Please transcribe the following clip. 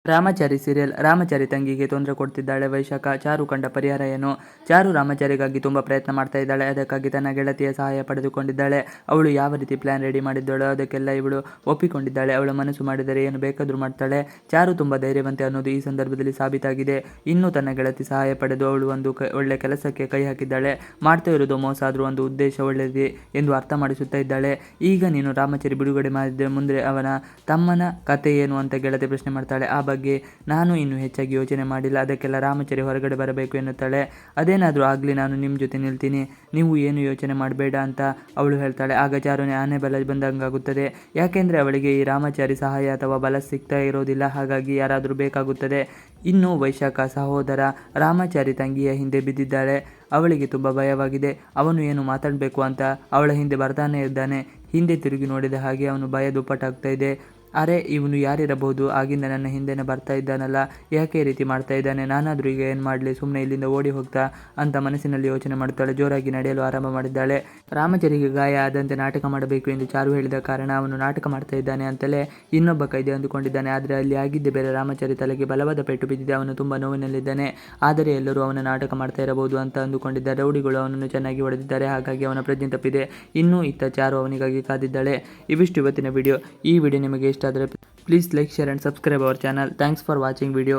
Ramachari serial. Ramachari ತಂಗಿಗೆ ತೊಂದರೆ ಕೊಡ್ತಿದ್ದಾಳೆ ವೈಶಾಖ. ಚಾರು ಕಂಡ ಪರಿಹಾರ ಏನು? ಚಾರು ರಾಮಚಾರಿಗಾಗಿ ತುಂಬ ಪ್ರಯತ್ನ ಮಾಡ್ತಾ ಇದ್ದಾಳೆ. ಅದಕ್ಕಾಗಿ ತನ್ನ ಗೆಳತಿಯ ಸಹಾಯ ಪಡೆದುಕೊಂಡಿದ್ದಾಳೆ. ಅವಳು ಯಾವ ರೀತಿ ಪ್ಲಾನ್ ರೆಡಿ ಮಾಡಿದ್ದಾಳೋ ಅದಕ್ಕೆಲ್ಲ ಇವಳು ಒಪ್ಪಿಕೊಂಡಿದ್ದಾಳೆ. ಅವಳು ಮನಸ್ಸು ಮಾಡಿದರೆ ಏನು ಬೇಕಾದರೂ ಮಾಡ್ತಾಳೆ. ಚಾರು ತುಂಬ ಧೈರ್ಯವಂತೆ ಅನ್ನೋದು ಈ ಸಂದರ್ಭದಲ್ಲಿ ಸಾಬೀತಾಗಿದೆ. ಇನ್ನು ತನ್ನ ಗೆಳತಿ ಸಹಾಯ ಪಡೆದು ಅವಳು ಒಂದು ಒಳ್ಳೆ ಕೆಲಸಕ್ಕೆ ಕೈ ಹಾಕಿದ್ದಾಳೆ. ಮಾಡ್ತಾ ಇರೋದು ಮೋಸ ಆದರೂ ಒಂದು ಉದ್ದೇಶ ಒಳ್ಳೆಯದೇ ಎಂದು ಅರ್ಥ ಮಾಡಿಸುತ್ತಾ ಇದ್ದಾಳೆ. ಈಗ ನೀನು ರಾಮಚಾರಿ ಬಿಡುಗಡೆ ಮಾಡಿದ್ರೆ ಮುಂದೆ ಅವನ ತಮ್ಮನ ಕತೆ ಏನು ಅಂತ ಗೆಳತಿ ಪ್ರಶ್ನೆ ಮಾಡ್ತಾಳೆ. ಆ ಬಗ್ಗೆ ನಾನು ಇನ್ನೂ ಹೆಚ್ಚಾಗಿ ಯೋಚನೆ ಮಾಡಿಲ್ಲ. ಅದಕ್ಕೆಲ್ಲ ರಾಮಚಾರಿ ಹೊರಗಡೆ ಬರಬೇಕು ಎನ್ನುತ್ತಾಳೆ. ಅದೇನಾದರೂ ಆಗಲಿ, ನಾನು ನಿಮ್ಮ ಜೊತೆ ನಿಲ್ತೀನಿ, ನೀವು ಏನು ಯೋಚನೆ ಮಾಡಬೇಡ ಅಂತ ಅವಳು ಹೇಳ್ತಾಳೆ. ಆಗ ಚಾರುನೇ ಆನೆ ಬಲ ಬಂದಂಗಾಗುತ್ತದೆ. ಯಾಕೆಂದರೆ ಅವಳಿಗೆ ಈ ರಾಮಚಾರಿ ಸಹಾಯ ಅಥವಾ ಬಲ ಸಿಗ್ತಾ ಇರೋದಿಲ್ಲ. ಹಾಗಾಗಿ ಯಾರಾದರೂ ಬೇಕಾಗುತ್ತದೆ. ಇನ್ನು ವೈಶಾಖ ಸಹೋದರ ರಾಮಚಾರಿ ತಂಗಿಯ ಹಿಂದೆ ಬಿದ್ದಿದ್ದಾಳೆ. ಅವಳಿಗೆ ತುಂಬ ಭಯವಾಗಿದೆ. ಅವನು ಏನು ಮಾತಾಡಬೇಕು ಅಂತ ಅವಳ ಹಿಂದೆ ಬರ್ತಾನೆ ಇದ್ದಾನೆ. ಹಿಂದೆ ತಿರುಗಿ ನೋಡಿದ ಹಾಗೆ ಅವನು ಭಯ ದುಪ್ಪಟ್ಟಾಗ್ತಾ ಇದೆ. ಅರೆ, ಇವನು ಯಾರಿರಬಹುದು? ಆಗಿಂದ ನನ್ನ ಹಿಂದೆನೇ ಬರ್ತಾ ಇದ್ದಾನಲ್ಲ, ಯಾಕೆ ಈ ರೀತಿ ಮಾಡ್ತಾ ಇದ್ದಾನೆ? ನಾನಾದರೂ ಈಗ ಏನು ಮಾಡಲಿ? ಸುಮ್ಮನೆ ಇಲ್ಲಿಂದ ಓಡಿ ಹೋಗ್ತಾ ಅಂತ ಮನಸ್ಸಿನಲ್ಲಿ ಯೋಚನೆ ಮಾಡುತ್ತಾಳೆ. ಜೋರಾಗಿ ನಡೆಯಲು ಆರಂಭ ಮಾಡಿದ್ದಾಳೆ. ರಾಮಚಾರಿಗೆ ಗಾಯ ಆದಂತೆ ನಾಟಕ ಮಾಡಬೇಕು ಎಂದು ಚಾರು ಹೇಳಿದ ಕಾರಣ ಅವನು ನಾಟಕ ಮಾಡ್ತಾ ಇದ್ದಾನೆ ಅಂತಲೇ ಇನ್ನೊಬ್ಬ ಕೈದಿ ಅಂದುಕೊಂಡಿದ್ದಾನೆ. ಆದರೆ ಅಲ್ಲಿ ಆಗಿದ್ದೇ ಬೇರೆ. ರಾಮಚಾರಿ ತಲೆಗೆ ಬಲವಾದ ಪೆಟ್ಟು ಬಿದ್ದಿದೆ. ಅವನು ತುಂಬ ನೋವಿನಲ್ಲಿದ್ದಾನೆ. ಆದರೆ ಎಲ್ಲರೂ ಅವನ ನಾಟಕ ಮಾಡ್ತಾ ಇರಬಹುದು ಅಂತ ಅಂದುಕೊಂಡಿದ್ದಾರೆ. ರೌಡಿಗಳು ಅವನನ್ನು ಚೆನ್ನಾಗಿ ಹೊಡೆದಿದ್ದಾರೆ. ಹಾಗಾಗಿ ಅವನ ಪ್ರಜ್ಞೆ ತಪ್ಪಿದೆ. ಇನ್ನೂ ಇತ್ತ ಚಾರು ಅವನಿಗಾಗಿ ಕಾದಿದ್ದಾಳೆ. ಇವಿಷ್ಟು ಇವತ್ತಿನ ವಿಡಿಯೋ. ಈ ವಿಡಿಯೋ ನಿಮಗೆ ಇಷ್ಟ ಆದರೆ please like, share and subscribe our channel. Thanks for watching video.